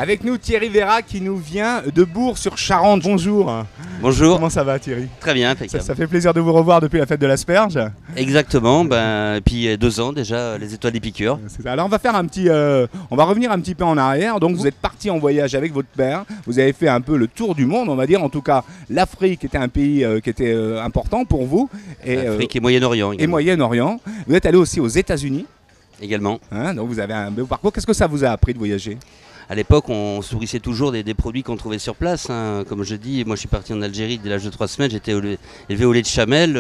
Avec nous Thierry Vera qui nous vient de Bourg-sur-Charente. Bonjour. Bonjour. Comment ça va Thierry? Très bien, impeccable. Ça fait plaisir de vous revoir depuis la fête de l'asperge. Exactement, et puis 2 ans déjà, les étoiles des piqûres. Alors on va faire on va revenir un petit peu en arrière. Donc vous êtes parti en voyage avec votre père. Vous avez fait un peu le tour du monde, on va dire. En tout cas, l'Afrique était un pays qui était important pour vous. Afrique et Moyen-Orient. Et Moyen-Orient. Vous êtes allé aussi aux États-Unis. Également. Donc vous avez un beau parcours. Qu'est-ce que ça vous a appris de voyager? À l'époque, on se nourrissait toujours des produits qu'on trouvait sur place. Comme je dis, moi je suis parti en Algérie dès l'âge de 3 semaines, j'étais élevé au lait de chamel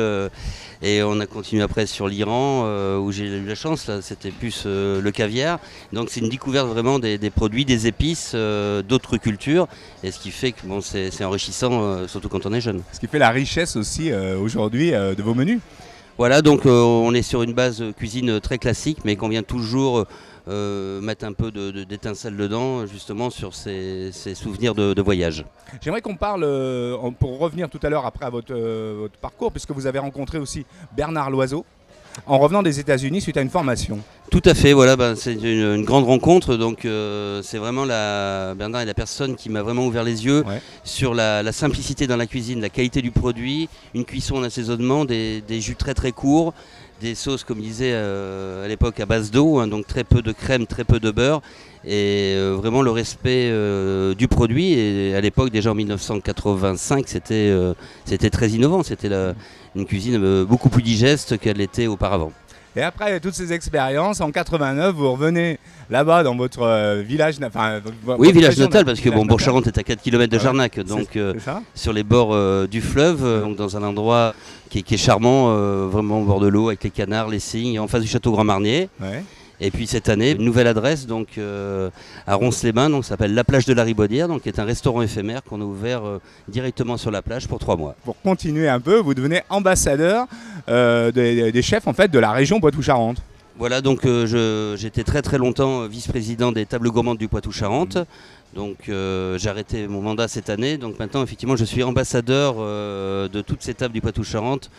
et on a continué après sur l'Iran où j'ai eu la chance, là c'était plus le caviar. Donc c'est une découverte vraiment des produits, des épices, d'autres cultures et ce qui fait que c'est enrichissant, surtout quand on est jeune. Ce qui fait la richesse aussi aujourd'hui de vos menus. Voilà, donc on est sur une base cuisine très classique mais qu'on vient toujours mettre un peu d'étincelle dedans, justement sur ces souvenirs de voyage. J'aimerais qu'on parle, pour revenir tout à l'heure après à votre parcours, puisque vous avez rencontré aussi Bernard Loiseau, en revenant des États-Unis suite à une formation. Tout à fait, voilà, c'est une grande rencontre, donc c'est vraiment Bernard est la personne qui m'a vraiment ouvert les yeux sur la simplicité dans la cuisine, la qualité du produit, une cuisson en assaisonnement, des jus très très courts, des sauces comme il disait à l'époque à base d'eau, donc très peu de crème, très peu de beurre et vraiment le respect du produit. Et à l'époque déjà en 1985 c'était très innovant, c'était une cuisine beaucoup plus digeste qu'elle l'était auparavant. Et après toutes ces expériences, en 89, vous revenez là-bas dans votre village, oui, village natal, parce que Bourg-Charente est à 4 km de Jarnac, donc sur les bords du fleuve, donc dans un endroit qui est charmant, vraiment au bord de l'eau, avec les canards, les cygnes, en face du château Grand Marnier. Ouais. Et puis cette année, une nouvelle adresse donc à Ronces-les-Bains, donc ça s'appelle La Plage de la Ribaudière, donc qui est un restaurant éphémère qu'on a ouvert directement sur la plage pour 3 mois. Pour continuer un peu, vous devenez ambassadeur des chefs en fait de la région Poitou-Charentes. Voilà, donc j'étais très très longtemps vice-président des tables gourmandes du Poitou-Charentes. Donc j'ai arrêté mon mandat cette année, donc maintenant effectivement je suis ambassadeur de toutes ces tables du Poitou-Charentes.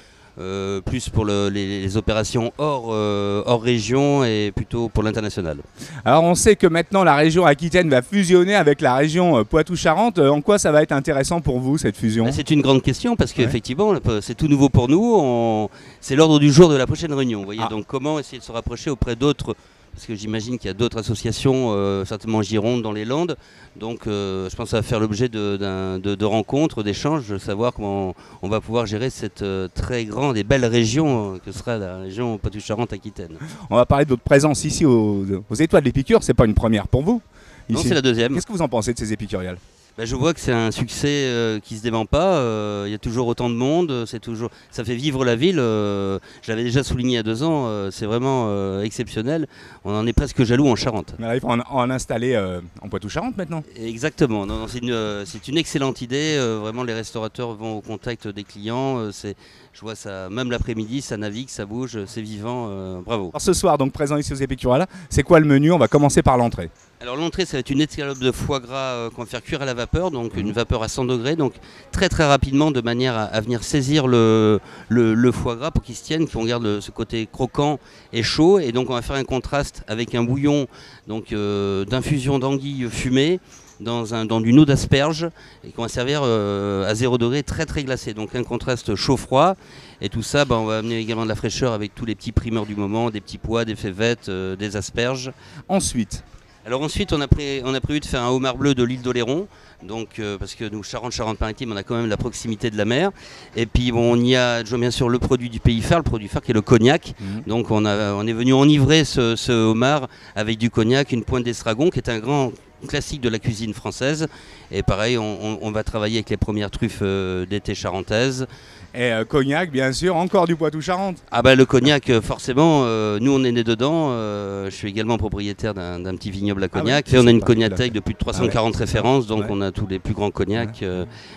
Plus pour les opérations hors région et plutôt pour l'international. Alors on sait que maintenant la région Aquitaine va fusionner avec la région Poitou-Charentes. En quoi ça va être intéressant pour vous cette fusion? C'est une grande question parce qu'effectivement c'est tout nouveau pour nous. C'est l'ordre du jour de la prochaine réunion. Vous voyez, donc comment essayer de se rapprocher auprès d'autres, parce que j'imagine qu'il y a d'autres associations, certainement en Gironde, dans les Landes. Donc je pense que ça va faire l'objet de rencontres, d'échanges, de savoir comment on va pouvoir gérer cette très grande et belle région que sera la région Poitou-Charentes-Aquitaine. On va parler de votre présence ici aux Étoiles des Piqûres, c'est pas une première pour vous ici. Non, c'est la deuxième. Qu'est-ce que vous en pensez de ces épicuriales? Je vois que c'est un succès qui ne se dément pas, il y a toujours autant de monde, ça fait vivre la ville, je l'avais déjà souligné il y a 2 ans, c'est vraiment exceptionnel, on en est presque jaloux en Charente. Mais il faut en installer en Poitou-Charentes maintenant. Exactement, c'est une excellente idée, vraiment les restaurateurs vont au contact des clients, je vois ça, même l'après-midi, ça navigue, ça bouge, c'est vivant, bravo. Alors ce soir, donc présent ici aux Épicuriales, c'est quoi le menu? On va commencer par l'entrée. Alors l'entrée, ça va être une escalope de foie gras qu'on va faire cuire à la vapeur, donc une vapeur à 100 degrés, donc très très rapidement de manière à venir saisir le foie gras pour qu'il se tienne, qu'on garde ce côté croquant et chaud. Et donc on va faire un contraste avec un bouillon d'infusion d'anguille fumée dans d'une eau d'asperge et qu'on va servir à 0 degré très très glacé. Donc un contraste chaud-froid. Et tout ça, on va amener également de la fraîcheur avec tous les petits primeurs du moment, des petits pois, des févettes, des asperges. Ensuite, on a prévu de faire un homard bleu de l'île d'Oléron, donc parce que nous, Charente-Maritime, on a quand même la proximité de la mer. Et puis on y a bien sûr le produit du pays phare, le produit phare qui est le cognac. Donc on est venu enivrer ce homard avec du cognac, une pointe d'estragon qui est un grand classique de la cuisine française. Et pareil, on va travailler avec les premières truffes d'été charentaises. Et cognac, bien sûr, encore du Poitou-Charentes. Le cognac, forcément, nous on est nés dedans. Je suis également propriétaire d'un petit vignoble à cognac. Et on a une cognathèque de plus de 340 références, donc on a tous les plus grands cognacs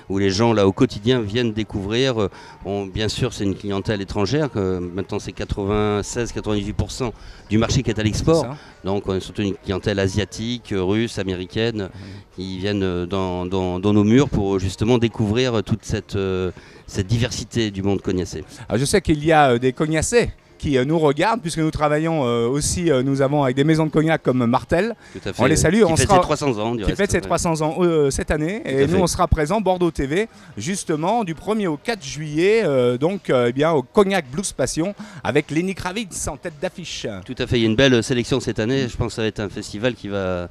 où les gens là au quotidien viennent découvrir. Bien sûr, c'est une clientèle étrangère. Maintenant, c'est 96-98% du marché qui est à l'export. Donc on a surtout une clientèle asiatique, russe, américaine, qui viennent dans nos murs pour justement découvrir toute cette diversité du monde cognacé. Alors je sais qu'il y a des cognacés qui nous regardent, puisque nous travaillons aussi, nous avons avec des maisons de cognac comme Martel. Tout à fait. On les salue. Qui fête ses 300 ans, qui fête ses 300 ans cette année. Et nous, on sera présent, Bordeaux TV, justement, du 1er au 4 juillet, au Cognac Blues Passion, avec Lenny Kravitz en tête d'affiche. Tout à fait, il y a une belle sélection cette année. Je pense que ça va être un festival qui va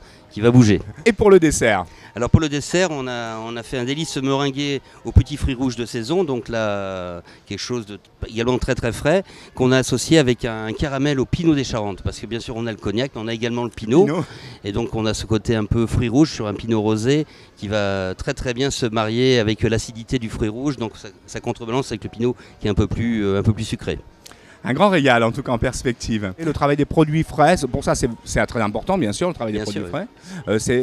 bouger. Et pour le dessert? Alors pour le dessert, on a fait un délice meringué aux petits fruits rouges de saison, donc là quelque chose de également très très frais, qu'on a associé avec un caramel au pinot des Charentes, parce que bien sûr on a le cognac, mais on a également le pinot, et donc on a ce côté un peu fruits rouges sur un pinot rosé qui va très très bien se marier avec l'acidité du fruit rouge, donc ça contrebalance avec le pinot qui est un peu plus sucré. Un grand régal, en tout cas en perspective. Et le travail des produits frais, pour ça c'est très important, bien sûr, le travail des produits frais.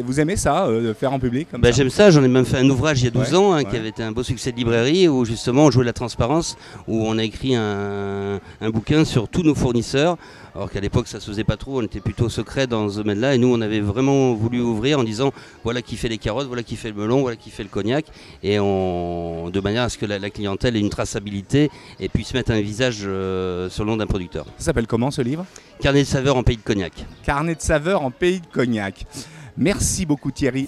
Vous aimez ça, de faire en public comme ça? J'aime ça, j'en ai même fait un ouvrage il y a 12 ans qui avait été un beau succès de librairie, où justement on jouait la transparence, où on a écrit un bouquin sur tous nos fournisseurs. Alors qu'à l'époque ça se faisait pas trop, on était plutôt secret dans ce domaine-là, et nous on avait vraiment voulu ouvrir en disant voilà qui fait les carottes, voilà qui fait le melon, voilà qui fait le cognac, et de manière à ce que la clientèle ait une traçabilité et puisse mettre un visage sur le nom d'un producteur. Ça s'appelle comment ce livre? Carnet de saveurs en pays de cognac. Carnet de saveurs en pays de cognac. Merci beaucoup Thierry.